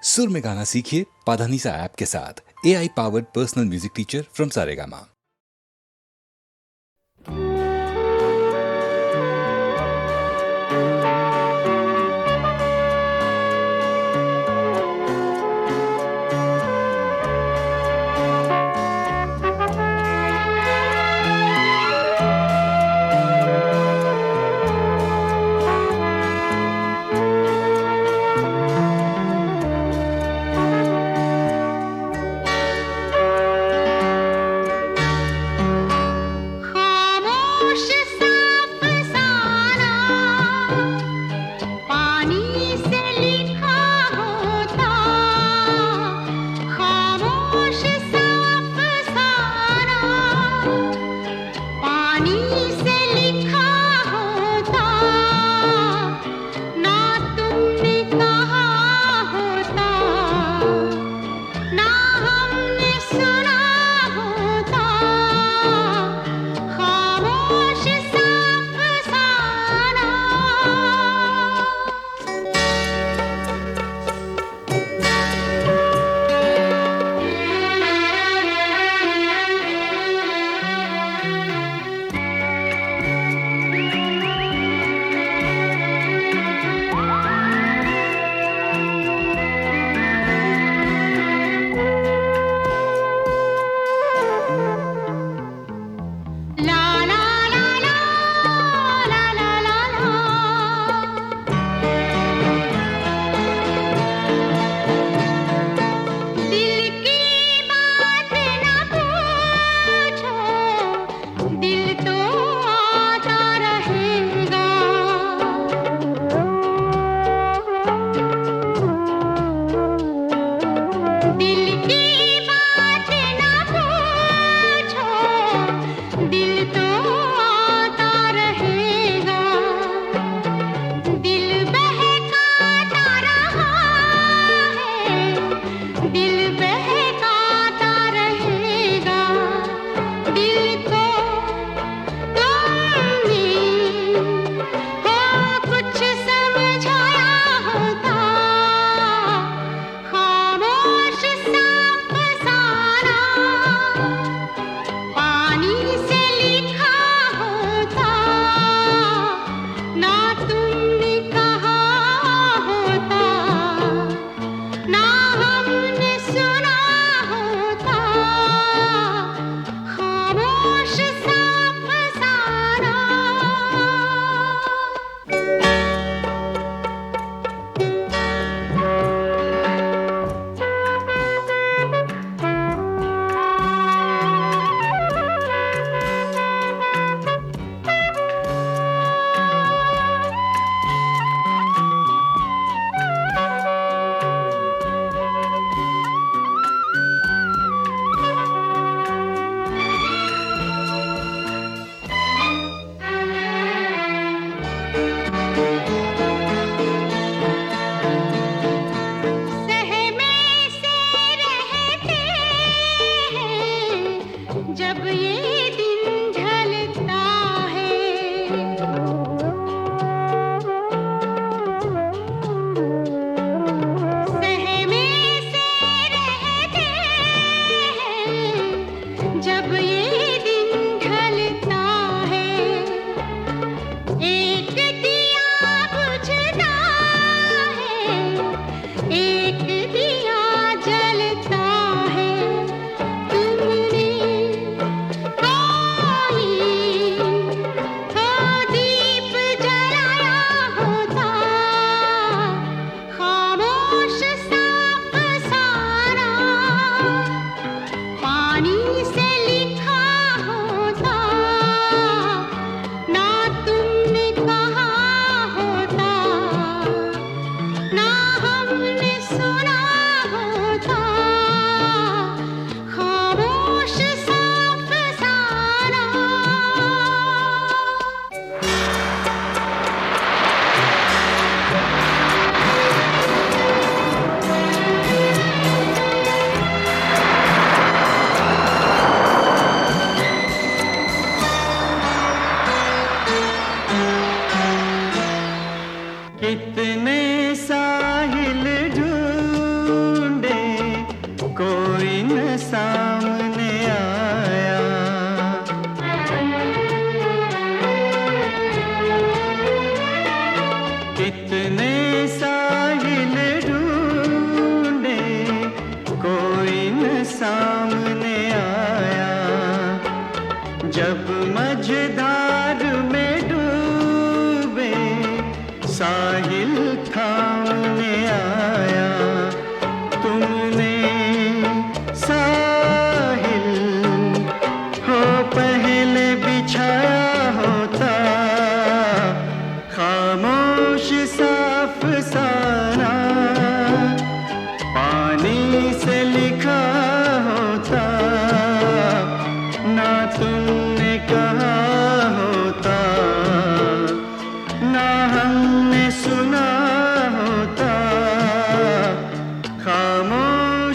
सुर में गाना सीखिए पाधानीसा ऐप के साथ। AI powered personal music teacher from Saregama.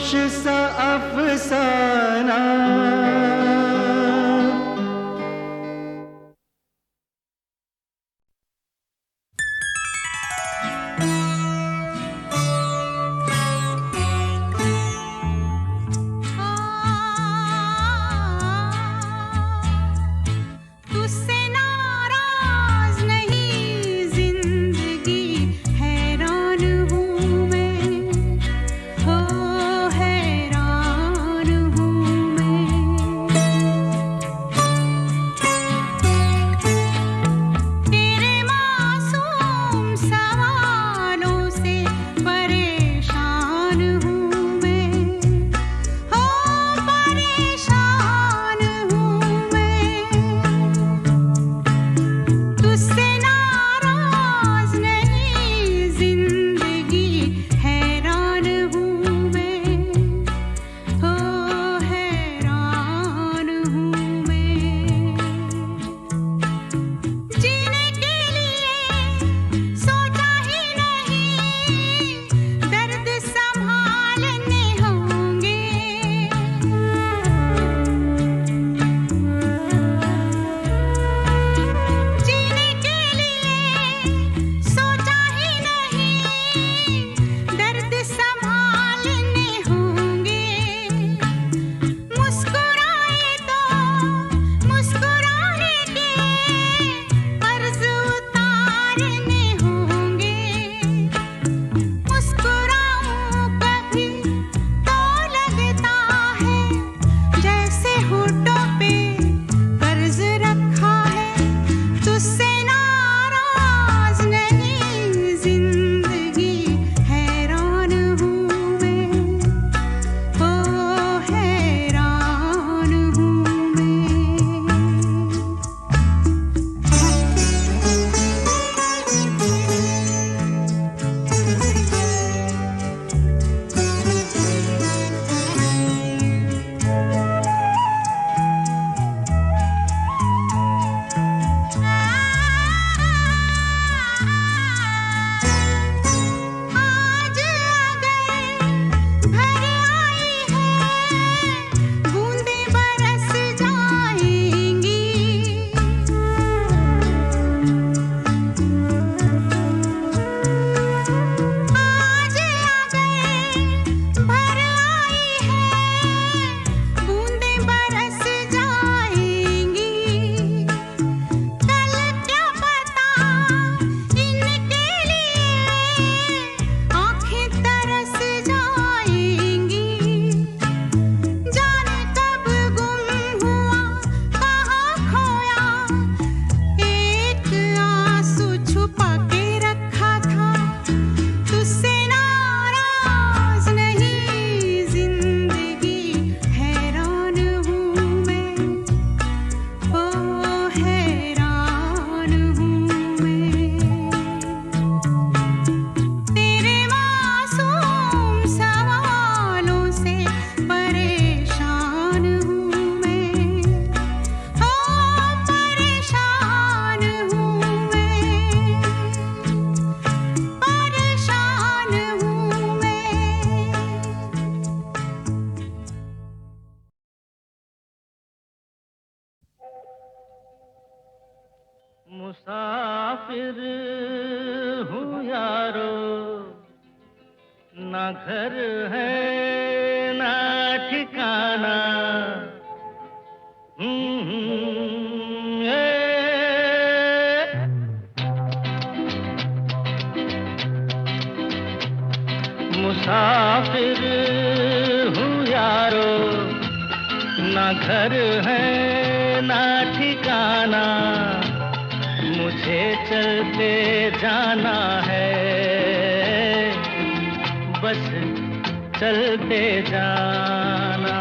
खुश सा अफसाना। मुसाफिर हूँ यारो, ना घर है ना ठिकाना। मुसाफिर हूँ यारो, ना घर है ना ठिकाना। मुझे चलते जाना है, बस चलते जाना।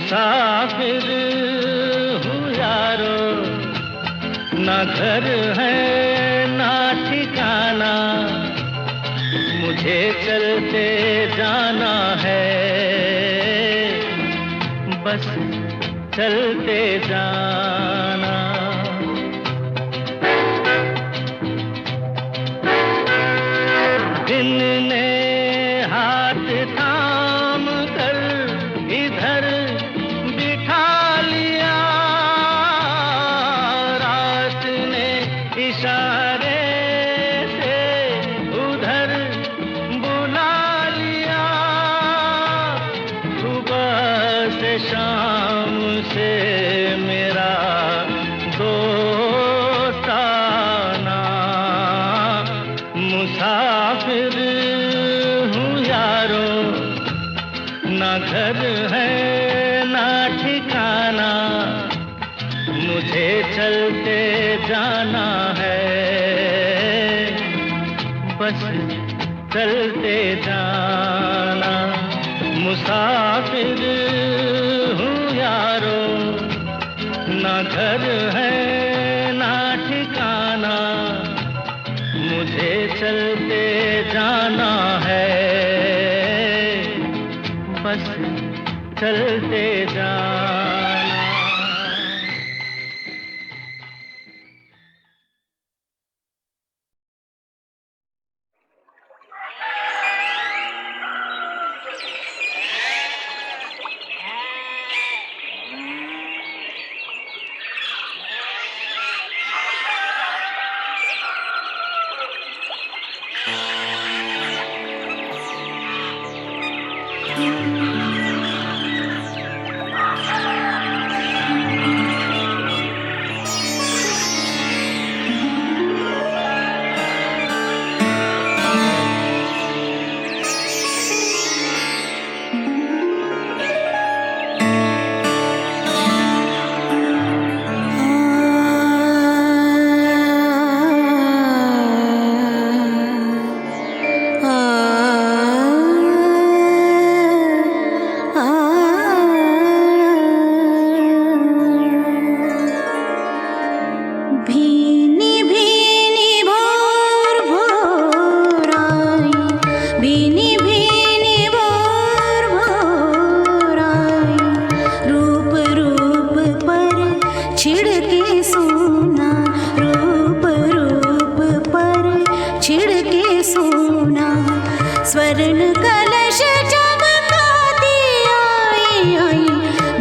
मुसाफिर हूँ यारो, ना घर है ना ठिकाना, मुझे चलते जाना है, बस चलते जाना। दिन ने हाथ थाम कर इधर बिठा लिया, रात ने इशारे से उधर बुला लिया, सुबह से शाम से मेरा दोस्ताना, मुसाफिर हूँ यारो, ना घर है ना ठिकाना, मुझे चलते जाना है, बस चलते जाना। मुसाफिर हूँ यारो, ना घर है ना ठिकाना, मुझे चलते जाना है, बस चलते जाना। स्वर्ण कलश चमकाती आई आई,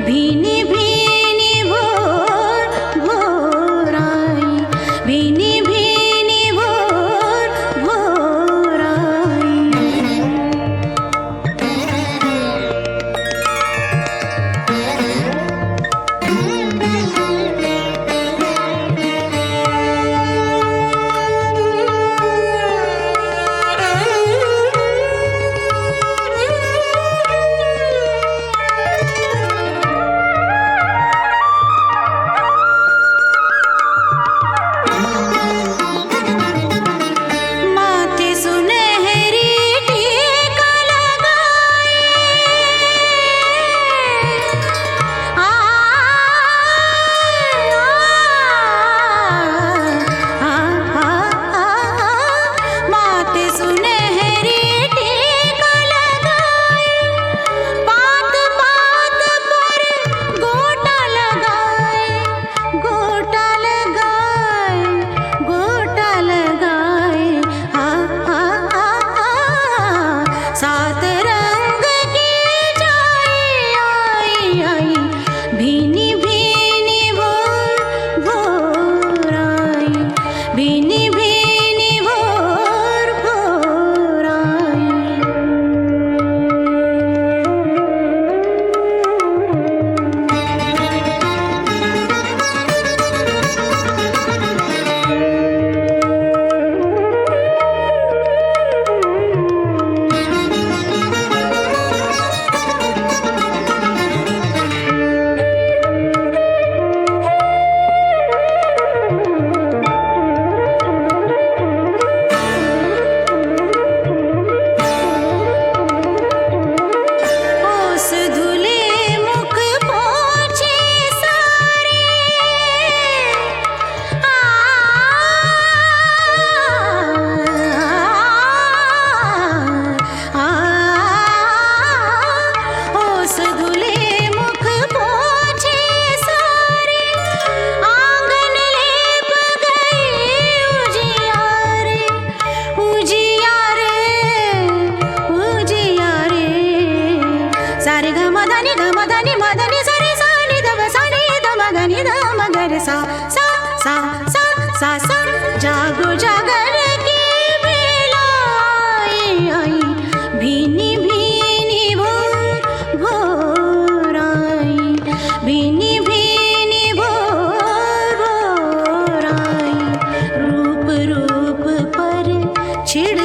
भीनी भीनी भोर भोर आई, भीनी भीनी भोर भोर आई।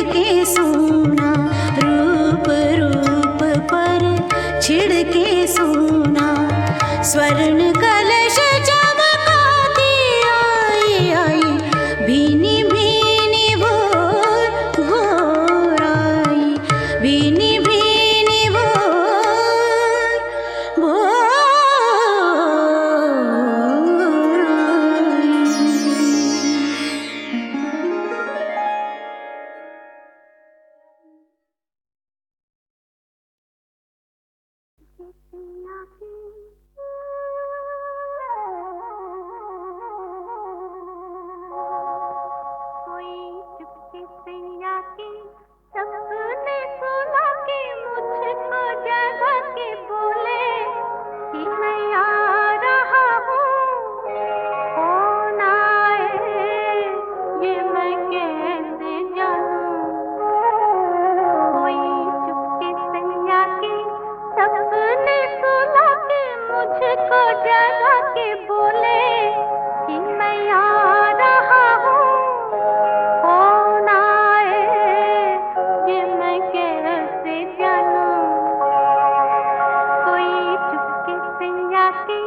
छिड़के सोना, रूप रूप पर छिड़के सोना, स्वर्ण कलश चमकाती आई आई, भीनी भीनी भोर भोर आई, भीनी भीनी भोर भोर आई। कोई चुपके से आके सपने सुला के मुझको जगा के बोले कि मैं आ रहा हूँ, कौन आए ये मैं कैसे जानूं। कोई चुपके से आके सपने सुला के मुझको जगा के बोले कि मैं आ रहा हूँ, कौन आए ये मैं कैसे जानूं। कोई चुपके से आके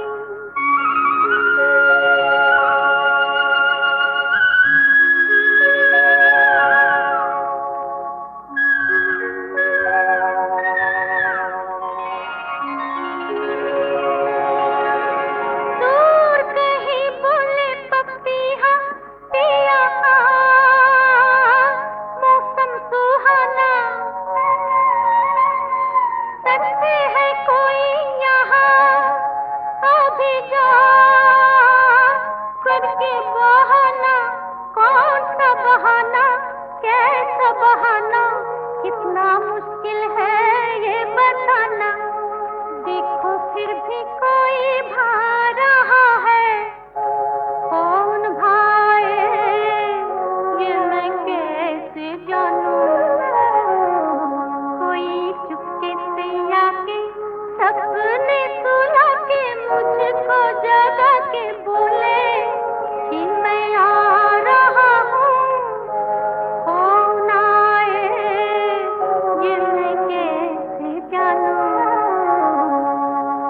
दूर कहीं बोले पपीहा पिया आ, मौसम सुहाना, करते है कोई यहाँ अभी जा करके बहाना। कौन सा बहाना, कैसा बहाना, कितना मुश्किल है ये बताना। देखो फिर भी कोई भा रहा है, कौन भाए ये मैं कैसे जानूं। कोई चुपके से आके सपने सुला के मुझको जगा के बोले कि मैं आ रहा हूँ, कौन आए ये मैं कैसे जानूं।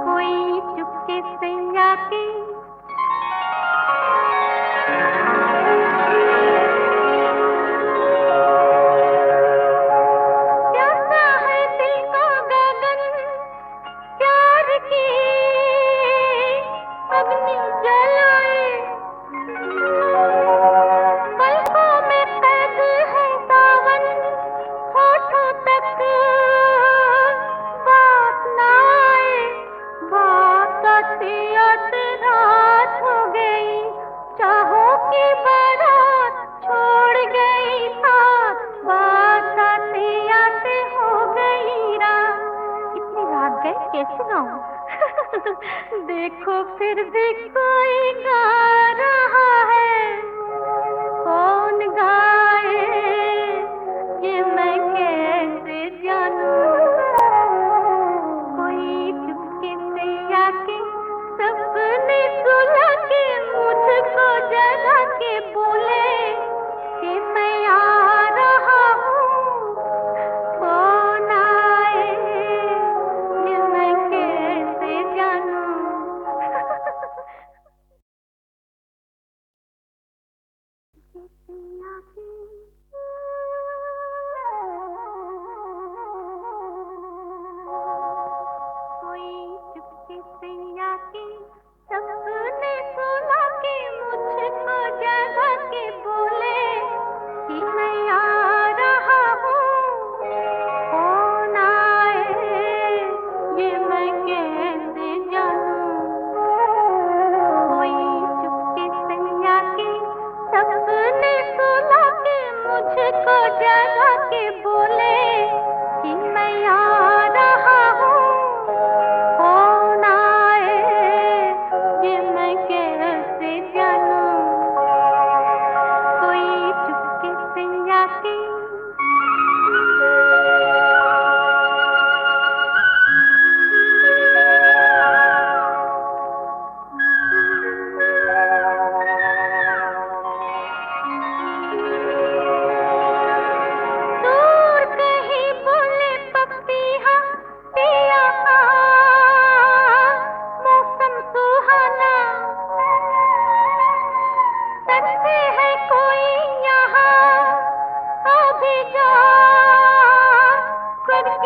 कोई चुपके से आके प्यासा है दिल का गगन प्यार की अग्नि जलाए, पलकों में कैद है सावन, होठों तक बात ना आए। बात आते आते रात हो गई, चाहों की बारात छोड़ गई साथ। बात आते आते हो गई रात, इतनी रात गई कैसे गाऊं। देखो फिर भी कोई गा रहा है, कौन गाए ये मैं कैसे जानूं। कोई चुपके से आके सपने सुला के मुझको जगा के बोले कि मैं आ रहा हूँ, कौन आए ये मैं कैसे जानूं। कोई चुपके से आके सपने सुला के मुझको जगा के बोले कि मैं आ रहा हूँ, कौन आए ये मैं कैसे जानूं। कोई चुपके से आके सपने सुला के मुझको जगा के बोले कि मैं आ रहा हूँ, कौन आए ये मैं कैसे जानूं। कोई चुपके से आके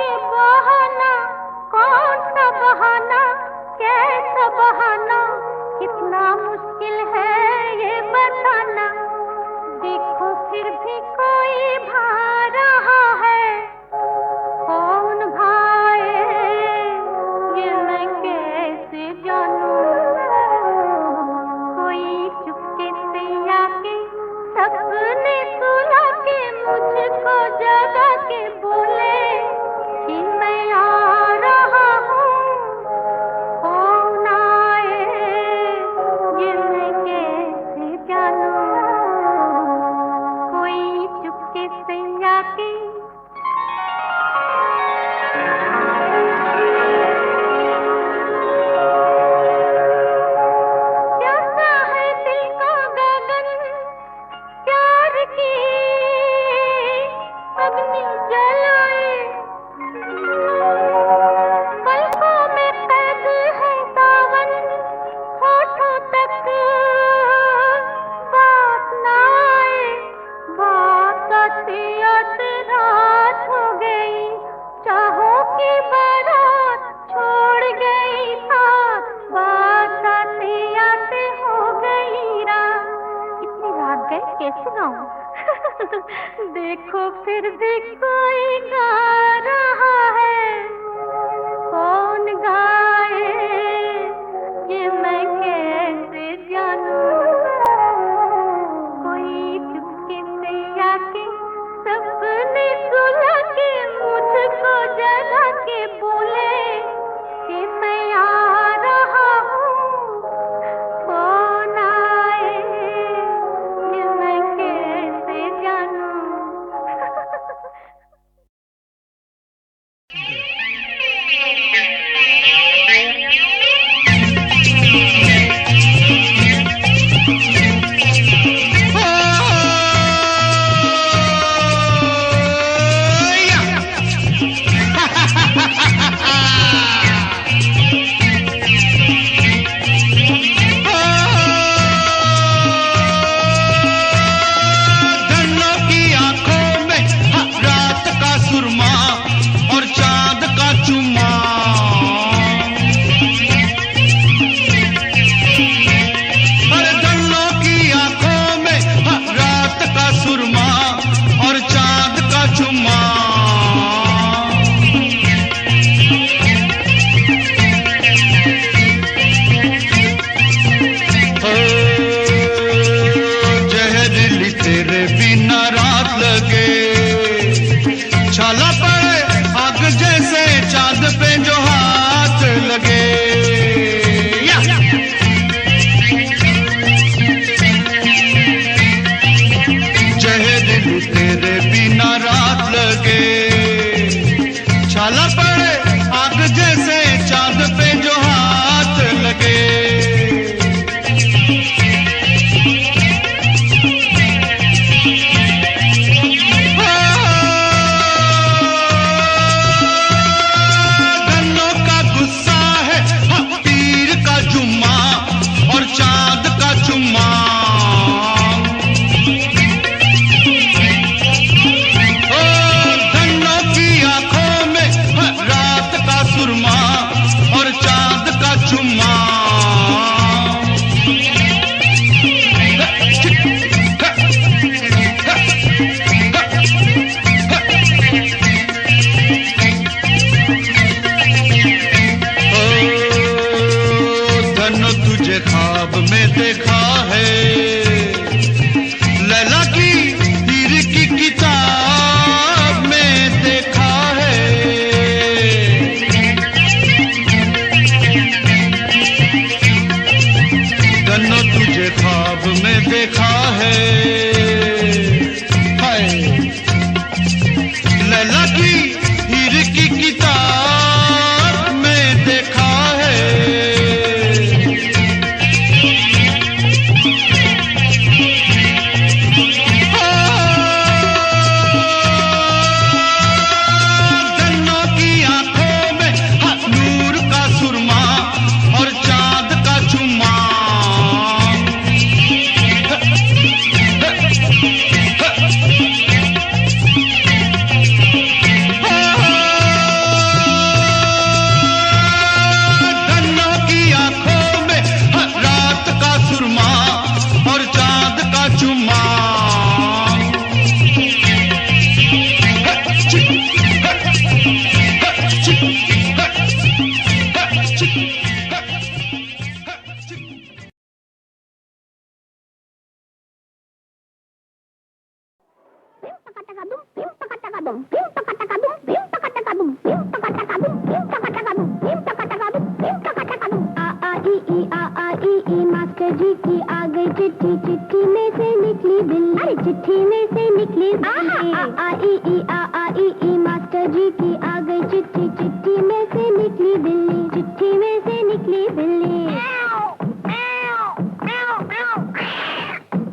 के बहाना, कौन सा बहाना, कैसा बहाना, कितना मुश्किल है ये बताना। देखो फिर भी कोई भा रहा है, कौन भाए ये मैं कैसे जानूं। कोई चुपके से आके सपने सुला के मुझको जगा के बोले कि मैं आ रहा हूँ, कौन आए ये मैं कैसे जानूं। कोई चुपके से आके प्यासा है दिल का गगन, प्यार की अग्नि जलाए। पलकों में कैद है सावन, होठों तक बात न आए। बात आते आते रात हो गई, चाहों की बारात छोड़ गई साथ। बात आते आते हो गई रात। इतनी रात गई कैसे गाऊं। देखो फिर भी कोई गा रहा है, कौन गाए ये मैं कैसे जानूं। कोई चुपके से आके सपने सुला के मुझको जगा के बोले कि मैं आ रहा हूँ, कौन आए ये मैं कैसे जानूं। धन्नों की आंखों में रात का सुरमा और चांद का चुम्मा। अरे धन्नों की आंखों में रात का सुरमा और चांद का चुम्मा। ओ जहरीली तेरे बिना रात लगे, छाला पड़े आग जैसे चांद पे जो हाथ लगे। जहरीली तेरे बिना रात लगे, छाला पड़े आग जैसे चांद पे जो हाथ लगे। धन्नों का गुस्सा है पीर का जुम्मा और चांद का चुम्मा। ओ धन्नों की आंखों में रात का सुरमा और चांद का चुम्मा। धन्नो तुझे ख्वाब में देखा है, लैला की हीर की किताब में देखा है। धन्नो तुझे ख्वाब में देखा है, हाय लैला की हीर की किताब में देखा है। धन्नों की आंखों में नूर का सुरमा और चांद का चुम्मा। मास्टर जी की आ गई चिट्ठी, चिट्ठी में से निकली बिल्ली, अरे चिट्ठी में से निकली बिल्ली। मास्टर जी की आ गई चिट्ठी, चिट्ठी में से निकली बिल्ली, चिट्ठी में से निकली बिल्ली।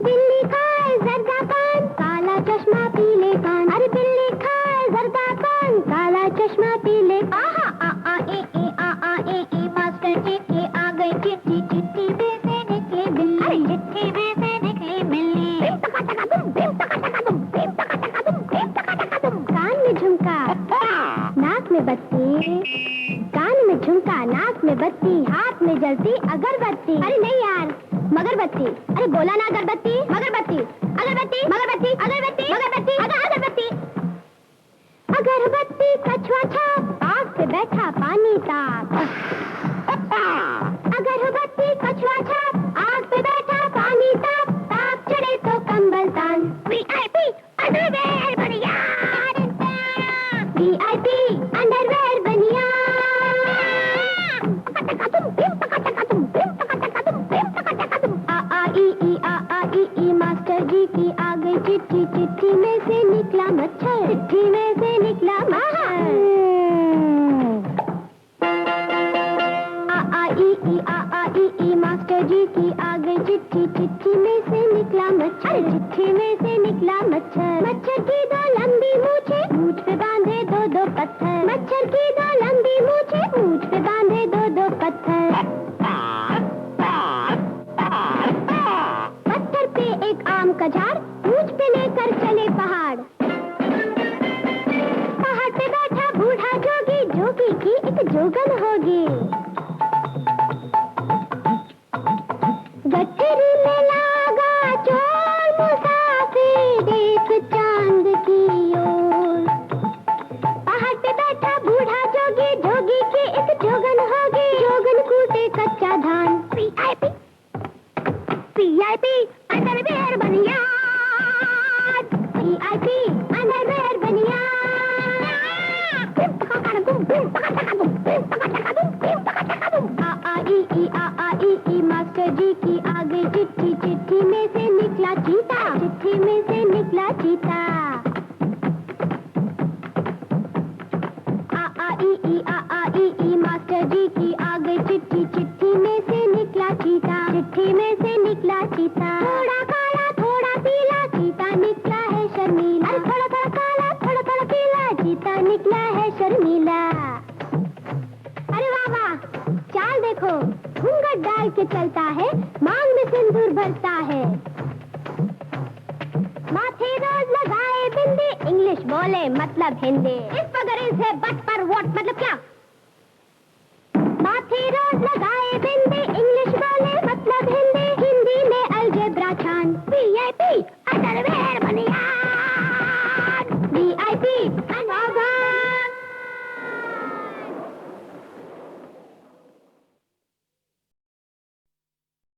बिल्ली खाए जर्दा पान, काला चश्मा पीले कान, अरे बिल्ली खाए जर्दा पान, काला चश्मा पीले। मास्टर जी की आ गई चिट्ठी, चिट्ठी में से निकली बिल्ली, अरे चिट्ठी में से निकली बिल्ली। कान में झुमका, नाक में बत्ती, कान में झुमका, नाक में बत्ती, हाथ में जलती अगरबत्ती। अरे नहीं यार, मगरबत्ती। अरे बोला ना अगरबत्ती, मगरबत्ती, अगरबत्ती, मगरबत्ती, अगरबत्ती, मगरबत्ती, अगरबत्ती। अगरबत्ती कछुआ छाप, आग पे बैठा पानी ताप। अगरबत्ती कछुआ छाप, आग पे बैठा पानी ताप, ताप चढ़े तो कंबल तान। VIP अंडरवेयर बनिया, VIP अंडरवेयर बनिया। मास्टर जी की आ गई चिट्ठी, चिट्ठी में से निकला मच्छर, चिट्ठी में से निकला मच्छर। मास्टर जी की आ गई चिट्ठी, चिट्ठी में से निकला मच्छर, चिट्ठी में से निकला मच्छर। मच्छर की दो लंबी मूछें, मूछ पे बांधे दो दो पत्थर। मच्छर की दो लंबी मूछें, मूछ पे बांधे दो दो पत्थर। पत्थर पे एक आम का झाड़, मूछ पे लेकर चले पहाड़। पहाड़ पे बैठा बूढ़ा जोगी, जोगी की एक जोगन होगी। गठरी में लागा चोर मुसाफिर, देख चांद की ओर। पहाड़ पे बैठा बूढ़ा जोगी, जोगी की एक जोगन होगी। जोगन कूटे कच्चा धान। VIP अंडरवेयर बनिया, VIP अंडरवेयर बनिया। मास्टर जी की आ गई चिट्ठी, चिट्ठी में से निकला चीता, चिट्ठी में से निकला चीता। मास्टर जी की आ गई चिट्ठी, चिट्ठी में से निकला चीता, चिट्ठी में से निकला चीता। थोड़ा काला थोड़ा पीला, चीता निकला है शर्मीला। अरे थोड़ा थोड़ा काला थोड़ा थोड़ा पीला, चीता निकला है शर्मीला। अरे वाह वाह, चाल देखो, घूंघट डाल के चलता है, मांग में सिंदूर भरता है। माथे रोज लगाए बिंदी, इंग्लिश बोले मतलब हिंदी। इस वगर इज है बट पर व्हाट मतलब क्या? माथे रोज लगाए बिंदी,